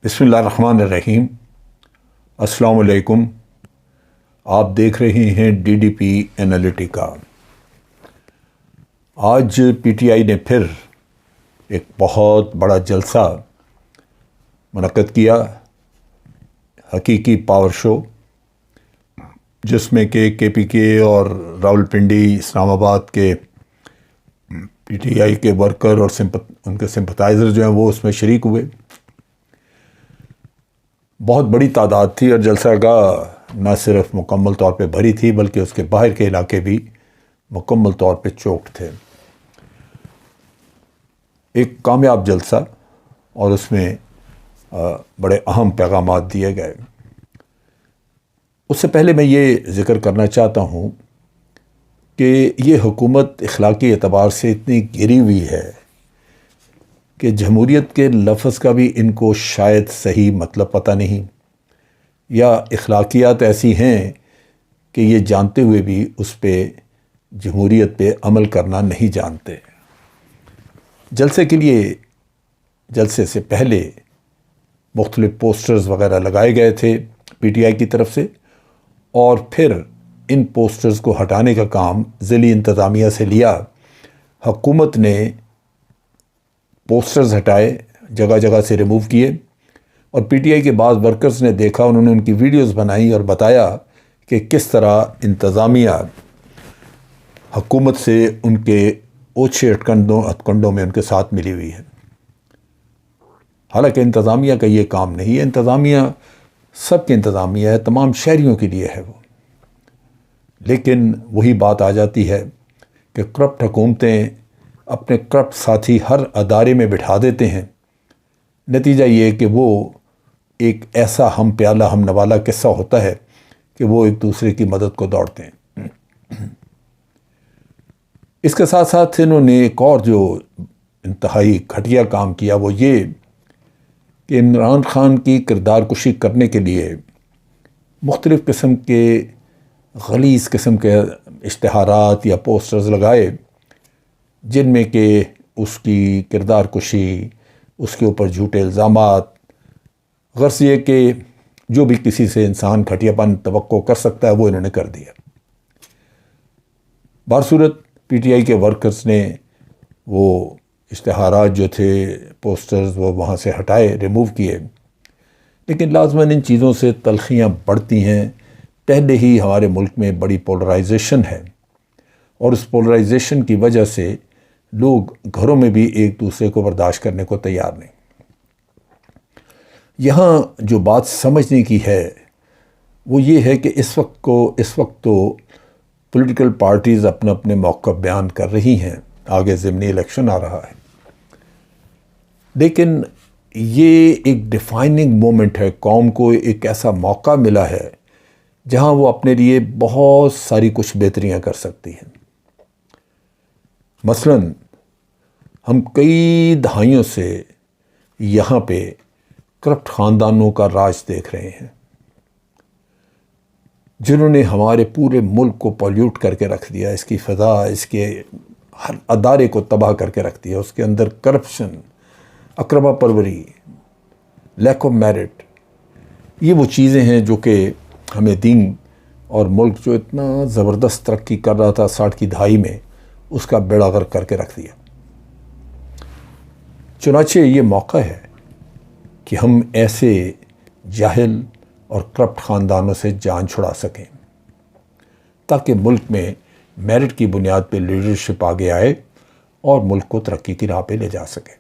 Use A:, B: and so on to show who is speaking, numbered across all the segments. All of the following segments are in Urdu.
A: بسم اللہ الرحمن الرحیم۔ السلام علیکم۔ آپ دیکھ رہے ہیں ڈی ڈی پی انالیٹیکا۔ آج پی ٹی آئی نے پھر ایک بہت بڑا جلسہ منعقد کیا، حقیقی پاور شو، جس میں کہ کے پی کے اور راولپنڈی اسلام آباد کے پی ٹی آئی کے ورکر اور ان کے سمپتائزر جو ہیں وہ اس میں شریک ہوئے۔ بہت بڑی تعداد تھی اور جلسہ گاہ نہ صرف مکمل طور پہ بھری تھی بلکہ اس کے باہر کے علاقے بھی مکمل طور پہ چوکڈ تھے۔ ایک کامیاب جلسہ اور اس میں بڑے اہم پیغامات دیے گئے۔ اس سے پہلے میں یہ ذکر کرنا چاہتا ہوں کہ یہ حکومت اخلاقی اعتبار سے اتنی گری ہوئی ہے کہ جمہوریت کے لفظ کا بھی ان کو شاید صحیح مطلب پتہ نہیں، یا اخلاقیات ایسی ہیں کہ یہ جانتے ہوئے بھی اس پہ جمہوریت پہ عمل کرنا نہیں جانتے۔ جلسے کے لیے جلسے سے پہلے مختلف پوسٹرز وغیرہ لگائے گئے تھے پی ٹی آئی کی طرف سے، اور پھر ان پوسٹرز کو ہٹانے کا کام ضلعی انتظامیہ سے لیا۔ حکومت نے پوسٹرز ہٹائے، جگہ جگہ سے ریموو کیے، اور پی ٹی آئی کے بعض ورکرز نے دیکھا، انہوں نے ان کی ویڈیوز بنائی اور بتایا کہ کس طرح انتظامیہ حکومت سے ان کے اوچھے ہتھکنڈوں میں ان کے ساتھ ملی ہوئی ہے۔ حالانکہ انتظامیہ کا یہ کام نہیں ہے، انتظامیہ سب کی انتظامیہ ہے، تمام شہریوں کے لیے ہے وہ۔ لیکن وہی بات آ جاتی ہے کہ کرپٹ حکومتیں اپنے کرپٹ ساتھی ہر ادارے میں بٹھا دیتے ہیں۔ نتیجہ یہ کہ وہ ایک ایسا ہم پیالہ ہم نوالہ قصہ ہوتا ہے کہ وہ ایک دوسرے کی مدد کو دوڑتے ہیں۔ اس کے ساتھ ساتھ انہوں نے ایک اور جو انتہائی گھٹیا کام کیا وہ یہ کہ عمران خان کی کردار کشی کرنے کے لیے مختلف قسم کے غلیظ قسم کے اشتہارات یا پوسٹرز لگائے، جن میں کہ اس کی کردار کشی، اس کے اوپر جھوٹے الزامات، غرض یہ کہ جو بھی کسی سے انسان گھٹیا پن توقع کر سکتا ہے وہ انہوں نے کر دیا۔ بہرصورت پی ٹی آئی کے ورکرز نے وہ اشتہارات جو تھے، پوسٹرز، وہ وہاں سے ہٹائے، ریموو کیے۔ لیکن لازماً ان چیزوں سے تلخیاں بڑھتی ہیں۔ پہلے ہی ہمارے ملک میں بڑی پولرائزیشن ہے، اور اس پولرائزیشن کی وجہ سے لوگ گھروں میں بھی ایک دوسرے کو برداشت کرنے کو تیار نہیں۔ یہاں جو بات سمجھنے کی ہے وہ یہ ہے کہ اس وقت تو پولیٹیکل پارٹیز اپنے اپنے موقف بیان کر رہی ہیں، آگے ضمنی الیکشن آ رہا ہے، لیکن یہ ایک ڈیفائننگ مومنٹ ہے۔ قوم کو ایک ایسا موقع ملا ہے جہاں وہ اپنے لیے بہت ساری کچھ بہتریاں کر سکتی ہیں۔ مثلاً ہم کئی دہائیوں سے یہاں پہ کرپٹ خاندانوں کا راج دیکھ رہے ہیں، جنہوں نے ہمارے پورے ملک کو پولیوٹ کر کے رکھ دیا، اس کی فضا، اس کے ہر ادارے کو تباہ کر کے رکھ دیا۔ اس کے اندر کرپشن، اقربا پروری، لیک آف میرٹ، یہ وہ چیزیں ہیں جو کہ ہمیں دین اور ملک جو اتنا زبردست ترقی کر رہا تھا 60 کی دہائی میں، اس کا بیڑا غرق کر کے رکھ دیا۔ چنانچہ یہ موقع ہے کہ ہم ایسے جاہل اور کرپٹ خاندانوں سے جان چھڑا سکیں، تاکہ ملک میں میرٹ کی بنیاد پہ لیڈرشپ آگے آئے اور ملک کو ترقی کی راہ پہ لے جا سکے۔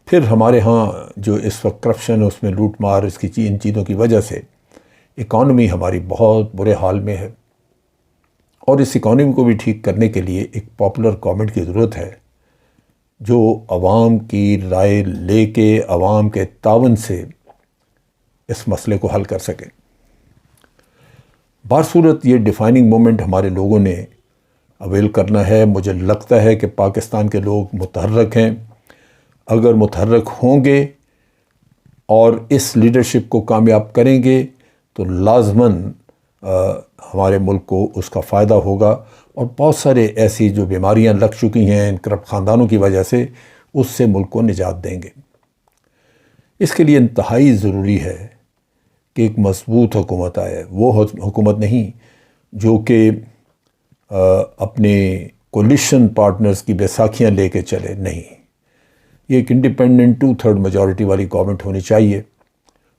A: پھر ہمارے ہاں جو اس وقت کرپشن، اس میں لوٹ مار، اس کی ان چیزوں کی وجہ سے اکانومی ہماری بہت برے حال میں ہے، اور اس اکانومی کو بھی ٹھیک کرنے کے لیے ایک پاپولر گورنمنٹ کی ضرورت ہے جو عوام کی رائے لے کے، عوام کے تعاون سے اس مسئلے کو حل کر سکے۔ بہرصورت یہ ڈیفائننگ مومنٹ ہمارے لوگوں نے اویل کرنا ہے۔ مجھے لگتا ہے کہ پاکستان کے لوگ متحرک ہیں۔ اگر متحرک ہوں گے اور اس لیڈرشپ کو کامیاب کریں گے تو لازماً ہمارے ملک کو اس کا فائدہ ہوگا، اور بہت سارے ایسی جو بیماریاں لگ چکی ہیں ان کرپٹ خاندانوں کی وجہ سے، اس سے ملک کو نجات دیں گے۔ اس کے لیے انتہائی ضروری ہے کہ ایک مضبوط حکومت آئے، وہ حکومت نہیں جو کہ اپنے کولیشن پارٹنرز کی بیساکھیاں لے کے چلے، نہیں، یہ ایک انڈیپینڈنٹ 2/3 میجورٹی والی گورنمنٹ ہونی چاہیے،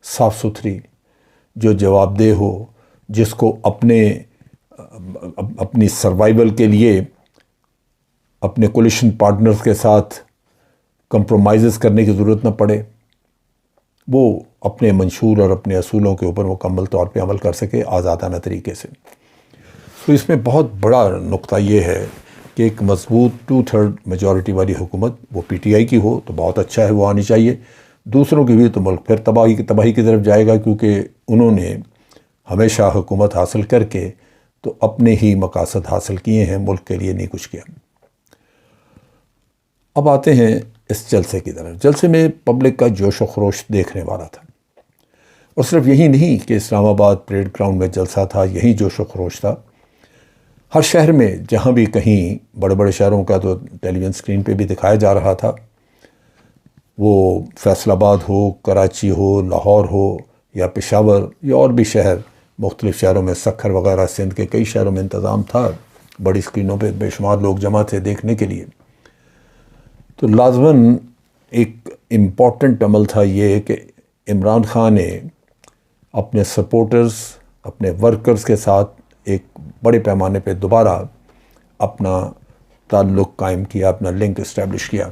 A: صاف ستھری، جو جواب دہ ہو، جس کو اپنی سروائیول کے لیے اپنے کولیشن پارٹنرز کے ساتھ کمپرومائزز کرنے کی ضرورت نہ پڑے، وہ اپنے منشور اور اپنے اصولوں کے اوپر مکمل طور پہ عمل کر سکے آزادانہ طریقے سے۔ تو اس میں بہت بڑا نقطہ یہ ہے کہ ایک مضبوط 2/3 میجورٹی والی حکومت، وہ پی ٹی آئی کی ہو تو بہت اچھا ہے، وہ آنی چاہیے۔ دوسروں کی بھی تو ملک پھر تباہی کی طرف جائے گا، کیونکہ انہوں نے ہمیشہ حکومت حاصل کر کے تو اپنے ہی مقاصد حاصل کیے ہیں، ملک کے لیے نہیں کچھ کیا۔ اب آتے ہیں اس جلسے کی طرف۔ جلسے میں پبلک کا جوش و خروش دیکھنے والا تھا، اور صرف یہی نہیں کہ اسلام آباد پریڈ گراؤنڈ میں جلسہ تھا، یہی جوش و خروش تھا۔ ہر شہر میں جہاں بھی کہیں، بڑے بڑے شہروں کا تو ٹیلی ویژن اسکرین پہ بھی دکھایا جا رہا تھا، وہ فیصل آباد ہو، کراچی ہو، لاہور ہو یا پشاور یا اور بھی شہر، مختلف شہروں میں سکھر وغیرہ، سندھ کے کئی شہروں میں انتظام تھا، بڑی اسکرینوں پہ بے شمار لوگ جمع تھے دیکھنے کے لیے۔ تو لازماً ایک امپورٹنٹ عمل تھا یہ کہ عمران خان نے اپنے سپورٹرز، اپنے ورکرز کے ساتھ ایک بڑے پیمانے پہ دوبارہ اپنا تعلق قائم کیا، اپنا لنک اسٹیبلش کیا۔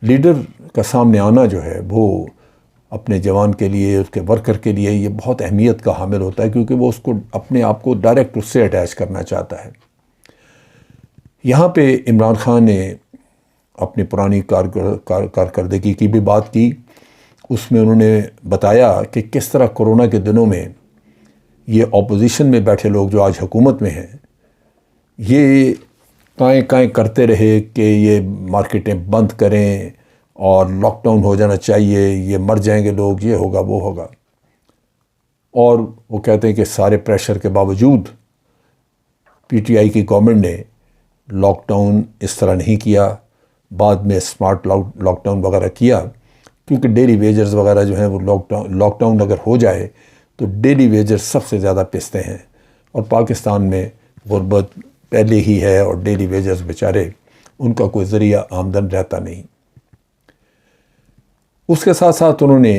A: لیڈر کا سامنے آنا جو ہے وہ اپنے جوان کے لیے، اس کے ورکر کے لیے یہ بہت اہمیت کا حامل ہوتا ہے، کیونکہ وہ اس کو اپنے آپ کو ڈائریکٹ اس سے اٹیچ کرنا چاہتا ہے۔ یہاں پہ عمران خان نے اپنی پرانی کارکردگی کی بھی بات کی۔ اس میں انہوں نے بتایا کہ کس طرح کرونا کے دنوں میں یہ اپوزیشن میں بیٹھے لوگ جو آج حکومت میں ہیں، یہ کائیں کرتے رہے کہ یہ مارکیٹیں بند کریں اور لاک ڈاؤن ہو جانا چاہیے، یہ مر جائیں گے لوگ، یہ ہوگا وہ ہوگا، اور وہ کہتے ہیں کہ سارے پریشر کے باوجود پی ٹی آئی کی گورنمنٹ نے لاک ڈاؤن اس طرح نہیں کیا، بعد میں اسمارٹ لاک ڈاؤن وغیرہ کیا، کیونکہ ڈیلی ویجرز وغیرہ جو ہیں وہ لاک ڈاؤن اگر ہو جائے تو ڈیلی ویجر سب سے زیادہ پستے ہیں، اور پاکستان میں غربت پہلے ہی ہے، اور ڈیلی ویجرز بیچارے، ان کا کوئی ذریعہ آمدن رہتا نہیں۔ اس کے ساتھ ساتھ انہوں نے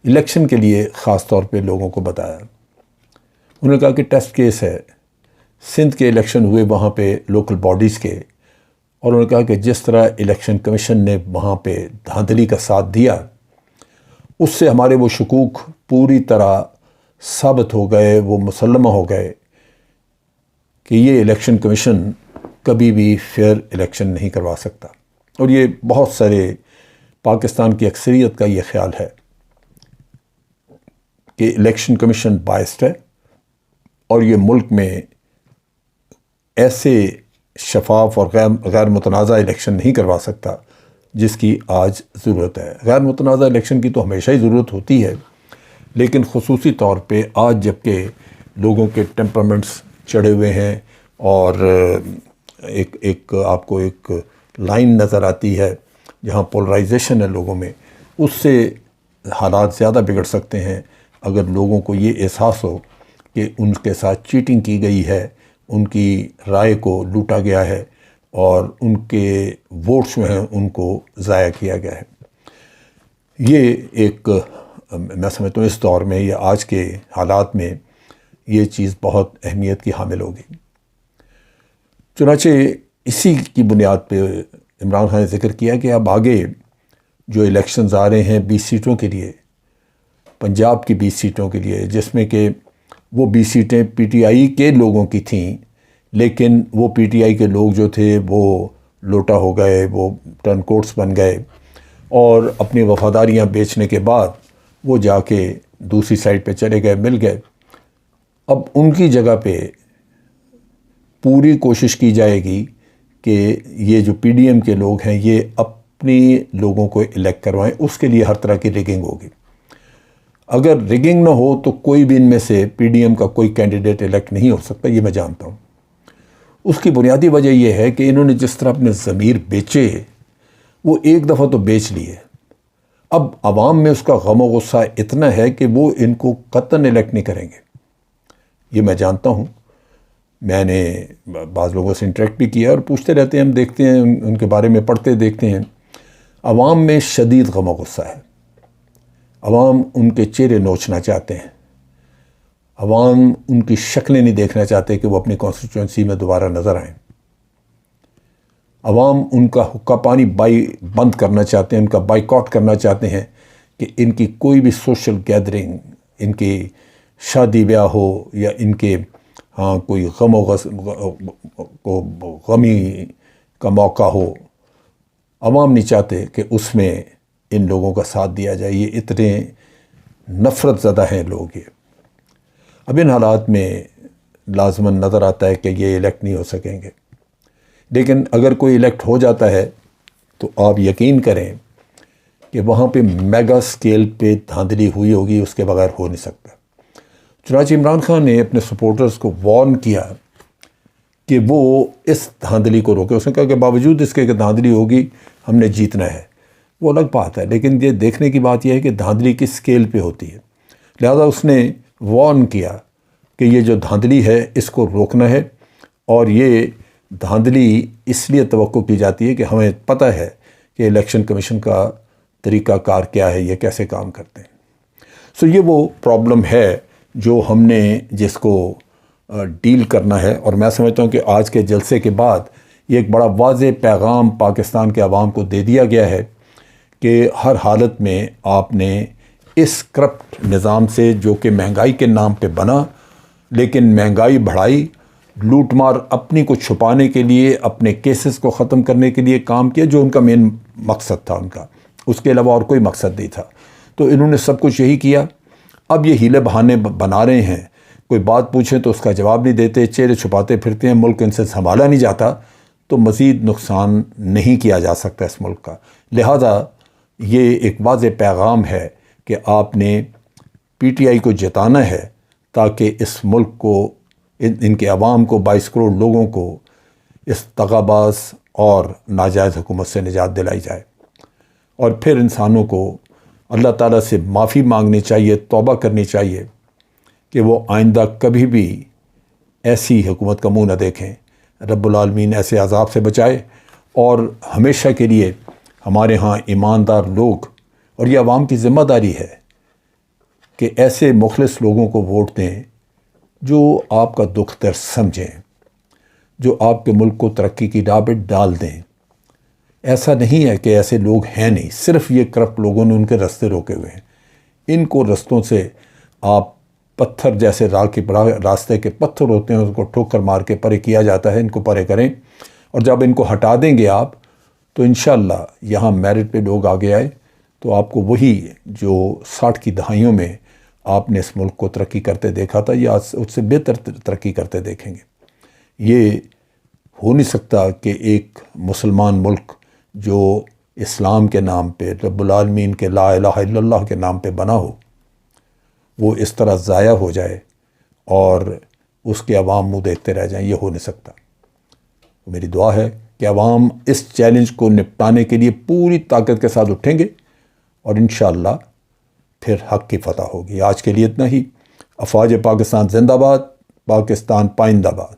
A: الیکشن کے لیے خاص طور پہ لوگوں کو بتایا۔ انہوں نے کہا کہ ٹیسٹ کیس ہے، سندھ کے الیکشن ہوئے وہاں پہ لوکل باڈیز کے، اور انہوں نے کہا کہ جس طرح الیکشن کمیشن نے وہاں پہ دھاندلی کا ساتھ دیا، اس سے ہمارے وہ شکوک پوری طرح ثابت ہو گئے، وہ مسلمہ ہو گئے کہ یہ الیکشن کمیشن کبھی بھی فیئر الیکشن نہیں کروا سکتا۔ اور یہ بہت سارے پاکستان کی اکثریت کا یہ خیال ہے کہ الیکشن کمیشن بائسڈ ہے، اور یہ ملک میں ایسے شفاف اور غیر متنازع الیکشن نہیں کروا سکتا جس کی آج ضرورت ہے۔ غیر متنازع الیکشن کی تو ہمیشہ ہی ضرورت ہوتی ہے، لیکن خصوصی طور پہ آج جب کہ لوگوں کے ٹیمپرامنٹس چڑھے ہوئے ہیں، اور ایک آپ کو ایک لائن نظر آتی ہے جہاں پولرائزیشن ہے لوگوں میں، اس سے حالات زیادہ بگڑ سکتے ہیں اگر لوگوں کو یہ احساس ہو کہ ان کے ساتھ چیٹنگ کی گئی ہے، ان کی رائے کو لوٹا گیا ہے، اور ان کے ووٹس جو ہیں ان کو ضائع کیا گیا ہے۔ یہ ایک، میں سمجھتا ہوں اس دور میں یا آج کے حالات میں یہ چیز بہت اہمیت کی حامل ہوگی۔ چنانچہ اسی کی بنیاد پہ عمران خان نے ذکر کیا کہ اب آگے جو الیکشنز آ رہے ہیں 20 سیٹوں کے لیے، پنجاب کی 20 سیٹوں کے لیے، جس میں کہ وہ 20 سیٹیں پی ٹی آئی کے لوگوں کی تھیں، لیکن وہ پی ٹی آئی کے لوگ جو تھے وہ لوٹا ہو گئے، وہ ٹرن کوٹس بن گئے، اور اپنی وفاداریاں بیچنے کے بعد وہ جا کے دوسری سائڈ پہ چلے گئے، مل گئے۔ اب ان کی جگہ پہ پوری کوشش کی جائے گی کہ یہ جو پی ڈی ایم کے لوگ ہیں یہ اپنی لوگوں کو الیکٹ کروائیں، اس کے لیے ہر طرح کی ریگنگ ہوگی۔ اگر ریگنگ نہ ہو تو کوئی بھی ان میں سے پی ڈی ایم کا کوئی کینڈیڈیٹ الیکٹ نہیں ہو سکتا، یہ میں جانتا ہوں۔ اس کی بنیادی وجہ یہ ہے کہ انہوں نے جس طرح اپنے ضمیر بیچے وہ ایک دفعہ تو بیچ لیے، اب عوام میں اس کا غم و غصہ اتنا ہے کہ وہ ان کو قطعاً الیکٹ نہیں کریں گے۔ یہ میں جانتا ہوں، میں نے بعض لوگوں سے انٹریکٹ بھی کیا اور پوچھتے رہتے ہیں، ہم دیکھتے ہیں ان کے بارے میں پڑھتے دیکھتے ہیں۔ عوام میں شدید غم و غصہ ہے، عوام ان کے چہرے نوچنا چاہتے ہیں، عوام ان کی شکلیں نہیں دیکھنا چاہتے کہ وہ اپنی کانسٹیٹوئنسی میں دوبارہ نظر آئیں، عوام ان کا حقہ پانی بند کرنا چاہتے ہیں، ان کا بائیکاٹ کرنا چاہتے ہیں کہ ان کی کوئی بھی سوشل گیدرنگ، ان کی شادی بیاہ ہو یا ان کے کوئی غمی کا موقع ہو، عوام نہیں چاہتے کہ اس میں ان لوگوں کا ساتھ دیا جائے۔ یہ اتنے نفرت زدہ ہیں لوگ۔ یہ اب ان حالات میں لازماً نظر آتا ہے کہ یہ الیکٹ نہیں ہو سکیں گے، لیکن اگر کوئی الیکٹ ہو جاتا ہے تو آپ یقین کریں کہ وہاں پہ میگا سکیل پہ دھاندلی ہوئی ہوگی، اس کے بغیر ہو نہیں سکتا۔ چنانچہ عمران خان نے اپنے سپورٹرز کو وارن کیا کہ وہ اس دھاندلی کو روکے۔ اس نے کہا کہ باوجود اس کے کہ دھاندلی ہوگی ہم نے جیتنا ہے، وہ الگ بات ہے، لیکن یہ دیکھنے کی بات یہ ہے کہ دھاندلی کس سکیل پہ ہوتی ہے۔ لہذا اس نے وارن کیا کہ یہ جو دھاندلی ہے اس کو روکنا ہے، اور یہ دھاندلی اس لیے توقع کی جاتی ہے کہ ہمیں پتہ ہے کہ الیکشن کمیشن کا طریقہ کار کیا ہے، یہ کیسے کام کرتے ہیں۔ یہ وہ پرابلم ہے جو ہم نے جس کو ڈیل کرنا ہے، اور میں سمجھتا ہوں کہ آج کے جلسے کے بعد یہ ایک بڑا واضح پیغام پاکستان کے عوام کو دے دیا گیا ہے کہ ہر حالت میں آپ نے اس کرپٹ نظام سے، جو کہ مہنگائی کے نام پہ بنا لیکن مہنگائی بڑھائی، لوٹ مار اپنی کو چھپانے کے لیے، اپنے کیسز کو ختم کرنے کے لیے کام کیا، جو ان کا مین مقصد تھا، ان کا اس کے علاوہ اور کوئی مقصد نہیں تھا۔ تو انہوں نے سب کچھ یہی کیا۔ اب یہ ہیلے بہانے بنا رہے ہیں، کوئی بات پوچھیں تو اس کا جواب نہیں دیتے، چہرے چھپاتے پھرتے ہیں، ملک ان سے سنبھالا نہیں جاتا، تو مزید نقصان نہیں کیا جا سکتا اس ملک کا۔ لہذا یہ ایک واضح پیغام ہے کہ آپ نے پی ٹی آئی کو جتانا ہے تاکہ اس ملک کو، ان کے عوام کو، 22 کروڑ لوگوں کو اس دغاباز اور ناجائز حکومت سے نجات دلائی جائے، اور پھر انسانوں کو اللہ تعالیٰ سے معافی مانگنی چاہیے، توبہ کرنی چاہیے کہ وہ آئندہ کبھی بھی ایسی حکومت کا منہ نہ دیکھیں۔ رب العالمین ایسے عذاب سے بچائے، اور ہمیشہ کے لیے ہمارے ہاں ایماندار لوگ، اور یہ عوام کی ذمہ داری ہے کہ ایسے مخلص لوگوں کو ووٹ دیں جو آپ کا دکھ درد سمجھیں، جو آپ کے ملک کو ترقی کی راہ پہ ڈال دیں۔ ایسا نہیں ہے کہ ایسے لوگ ہیں نہیں، صرف یہ کرپٹ لوگوں نے ان کے راستے روکے ہوئے ہیں۔ ان کو رستوں سے آپ پتھر جیسے راستے کے پتھر ہوتے ہیں، ان کو ٹھوکر مار کے پرے کیا جاتا ہے، ان کو پرے کریں، اور جب ان کو ہٹا دیں گے آپ، تو انشاءاللہ یہاں میرٹ پہ لوگ آگے آئے تو آپ کو وہی جو 60 کی دہائیوں میں آپ نے اس ملک کو ترقی کرتے دیکھا تھا، یا اس سے بہتر ترقی کرتے دیکھیں گے۔ یہ ہو نہیں سکتا کہ ایک مسلمان ملک جو اسلام کے نام پہ، رب العالمین کے لا الہ الا اللہ کے نام پہ بنا ہو، وہ اس طرح ضائع ہو جائے اور اس کے عوام منہ دیکھتے رہ جائیں۔ یہ ہو نہیں سکتا۔ میری دعا ہے کہ عوام اس چیلنج کو نپٹانے کے لیے پوری طاقت کے ساتھ اٹھیں گے، اور انشاءاللہ پھر حق کی فتح ہوگی۔ آج کے لیے اتنا ہی۔ افواج پاکستان زندہ باد، پاکستان پائندہ باد۔